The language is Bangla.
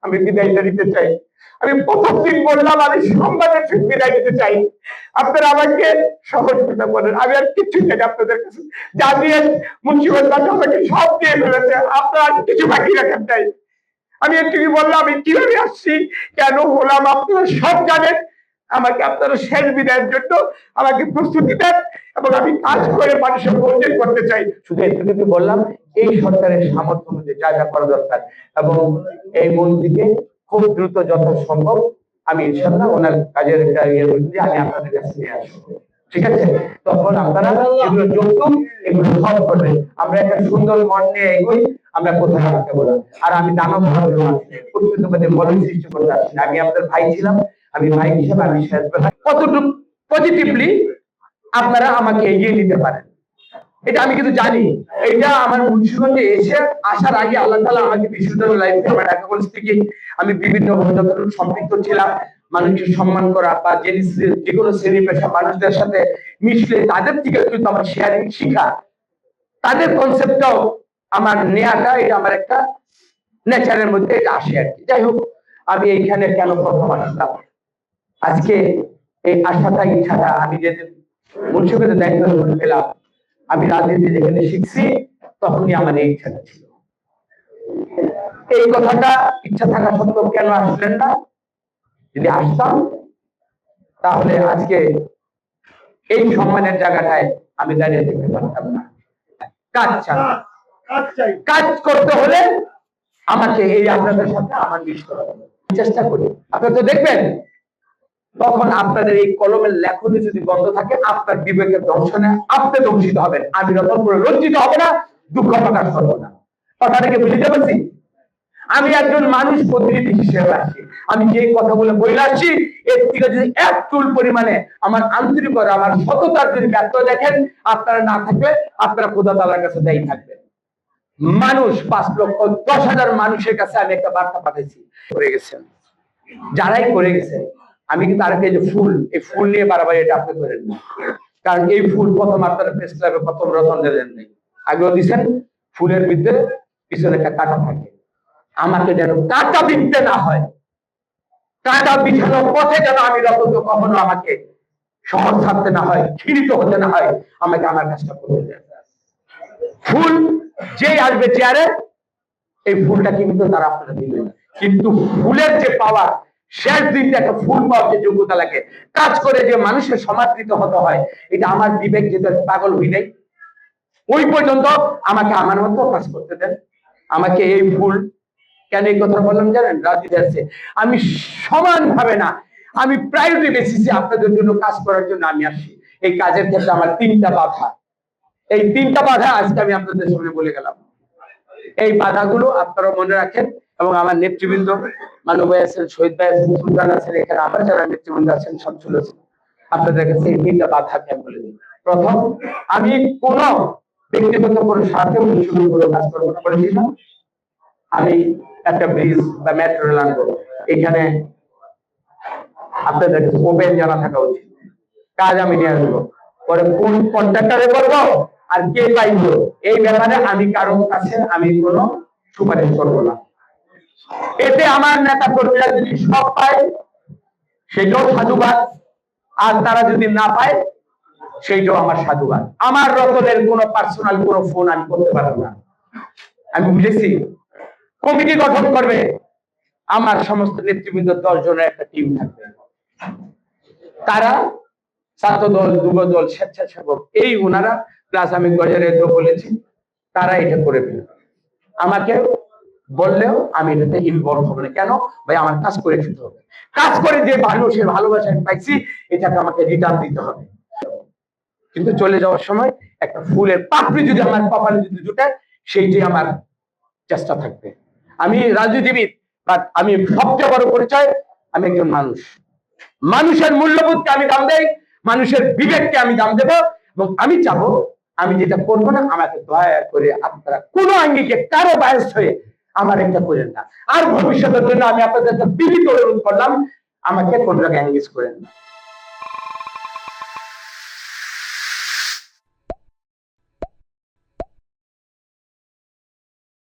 আমি বিদায়টা নিতে চাই। আমি প্রথম দিন বললাম আমি সম্মানের সহিত বিদায় নিতে চাই। আপনারা আমাকে সহযোগিতা করেন, আমি আর কিছু চাই আপনাদের কাছে। যা দিয়ে মুন্সিগঞ্জ আমাকে সব দিয়ে ফেলেছে, আপনারা আর কিছু বাকি রাখেন নাই। আমি একটু বললাম আমি কিভাবে আসছি, কেন হলাম, আপনারা সব জানেন। আমাকে আপনারা শেষ বিদায়ের জন্য আমাকে প্রস্তুতি দেন এবং আমি কাজ করে মানুষের মঞ্জুর করতে চাই। শুধু এটুকু বললাম, এই সরকারের সামর্থ্য অনুযায়ী যা যা করা দরকার এবং এই মন্ত্রীকে খুব দ্রুত যত সম্ভব আমি ইনশাআল্লাহ ওনার কাজের আমি আপনাদের কাছে নিয়ে আসবো। ঠিক আছে, তখন আপনারা এগুলো যৌতুক এগুলো সব করবেন। আমরা একটা সুন্দর মন নিয়ে এগোই, আমরা কোথায় রাখতে বললাম। আর আমি দানব বলেন সৃষ্টি করতে আসছি, আমি আপনাদের ভাই ছিলাম, আমি ভাই হিসেবে আমি শেষ বেলা কতটুকু পজিটিভলি আপনারা আমাকে এগিয়ে নিতে পারেন এটা আমি কিন্তু জানি। এটা আমার মুন্সিগঞ্জে এসে আসার আগে আল্লাহ তাআলা আমাকে বিশ্ববিদ্যালয় লাইফে আমার ঢাকা কলেজ থেকে আমি বিভিন্ন সম্পৃক্ত ছিলাম। মানুষকে সম্মান করা বা যে কোনো শ্রেণী পেশা মানুষদের সাথে মিশলে তাদের থেকে কিন্তু আমার শেয়ারিং শিখা, তাদের কনসেপ্টটাও আমার নেয়াটা এটা আমার একটা নেচারের মধ্যে এটা আসে আর কি। যাই হোক, আমি এইখানে কেন প্রথম আসলাম আজকে, এই আশাটা ইচ্ছাটা আমি যেদিন মুন্সিগঞ্জের দায়িত্ব পেলাম, আমি রাজনীতি যেখানে শিখছি তখনই আমার এই ইচ্ছাটা ছিল। এই কথাটা ইচ্ছা থাকা সত্ত্বেও কেন আসলেন না? যদি আসতাম তাহলে আজকে এই সম্মানের জায়গাটায় আমি দাঁড়িয়ে থাকতে পারতাম না। কাজ করতে হলে আমাকে এই আপনাদের সাথে আমার মিশ করা হবে, চেষ্টা করি। আপনারা তো দেখবেন তখন আপনাদের এই কলমের লেখনী যদি বন্ধ থাকে, আপনার বিবেকের দর্শনে আপনি দংশিত হবেন। আমি রতন করে লজ্জিত হবে না, দুঃখ প্রকাশ করবো না। কথাটাকে বুঝতে পারছি? আমি একজন মানুষ প্রতিনিধি হিসেবে আসছি, আমি যে কথা বলে বলে আসছি এর থেকে যদি এক চুল পরিমাণে আমার আন্তরিকতা আমার সততার যদি ব্যর্থ দেখেন, আপনারা না থাকলে আপনারা খোদা তাআলার কাছে দায়ী থাকবেন। মানুষ 5,10,000 মানুষের কাছে আমি একটা বার্তা পাঠাইছি, করে গেছেন যারাই করে গেছেন। আমি কিন্তু আরেকটা যে ফুল, এই ফুল নিয়ে বারবার এটা আপনি করেন না, কারণ এই ফুল প্রথম আপনারা প্রেস ক্লাবে প্রথম রতন দেন নাই, আগেও দিচ্ছেন। ফুলের ভিতরে পিছনে একটা কাঁটা থাকে, আমাকে যেন কাঁটা বিনতে না হয়, কাঁটা বিছানোর পথে যেন আমি রতন কখনো আমাকে শহর ছাড়তে না হয়, ঘৃণিত হতে না হয়, আমাকে আমার কাজটা করতে দেন। ফুল যে আসবে চেয়ারে, এই ফুলটা কিন্তু তারা আপনারা দিবেন, কিন্তু ফুলের যে পাওয়ার, শেষ দিনটা একটা ফুল পাওয়ার যে যোগ্যতা লাগে, কাজ করে যে মানুষের সমাদৃত হতে হয়, এটা আমার বিবেক যেটা পাগল হয়ে যায়, ওই পর্যন্ত আমাকে আমার মতো কাজ করতে দেন। আমাকে এই ফুল কেন এই কথা বললাম জানেন? রাজনীতি আছে, আমি সমান ভাবে না, আমি প্রায়োরিটি বেসিসে আপনাদের জন্য কাজ করার জন্য আমি আসি। এই কাজের ক্ষেত্রে আমার 3টা বাধা, এই 3টা বাধা আজকে আমি আপনাদের সামনে বলে গেলাম। এই বাধাগুলো আপনারা মনে রাখেন এবং আমার নেতৃবৃন্দ মানব ভাই আছেন, শহীদ ভাই আছেন, সুলতান আছেন, এখানে আমার যারা নেতৃবৃন্দ আছেন সব চলেছে, আপনাদের কাছে এই 3টা বাধা আমি বলে দিই। প্রথম, আমি কোন ব্যক্তিগত কোনো স্বার্থে শুরু করে কাজ করবো না, বলেছিলাম আমি একটা ব্রিজ বা মেট্রো রেল আনবো, এখানে আপনাদের ওপেন জানা থাকা উচিত। কাজ আমি নিয়ে আসবো, পরে কোন কন্ট্রাক্টরে করবো আর কে পাইবো এই ব্যাপারে আমি কারো কাছে আমি কোনো সুপারিশ করবো না। এতে আমার নেতা কর্মীরা যদি সব পায় সেটাও সাধুবাদ, আর তারা যদি না পায় সেইটাও আমার সাধুবাদ। আমার রতনের কোনো পার্সোনাল কোনো ফোন আমি করতে পারবো না। আমি বুঝেছি কমিটি গঠন করবে, আমার সমস্ত নেতৃবৃন্দ 10 জনের একটা টিম থাকবে, তারা ছাত্র দল, যুব দল, স্বেচ্ছাসেবক, এই ওনারা প্লাস আমি গজারে বলেছি, তারা এটা করে ফেলবে। আমাকে বললেও আমি এটাতে ইনভলভ হবো না। কেন ভাই? আমার কাজ করে খেতে হবে, কাজ করে যে মানুষের ভালোবাসা আমি পাইছি এটাকে আমাকে রিটার্ন দিতে হবে। কিন্তু চলে যাওয়ার সময় একটা ফুলের পাপড়ি যদি আমার কপালে যদি জুটায়, সেইটাই আমার চেষ্টা থাকবে। আমি রাজনীতিবিদ, বাট আমি সবচেয়ে বড় পরিচয় আমি একজন মানুষ। মানুষের মূল্যবোধকে আমি দাম দেই, মানুষের বিবেককে আমি দাম দেবো, এবং আমি চাবো আমি যেটা করবো না আমাকে দয়া করে আপনারা কোনো আঙ্গিকে কারো বায়াস হয়ে আমার এটা করেন না। আর ভবিষ্যতের জন্য আমি আপনাদের বিনীত অনুরোধ করলাম, আমাকে কোন জায়গায় এঙ্গেজ করেন না।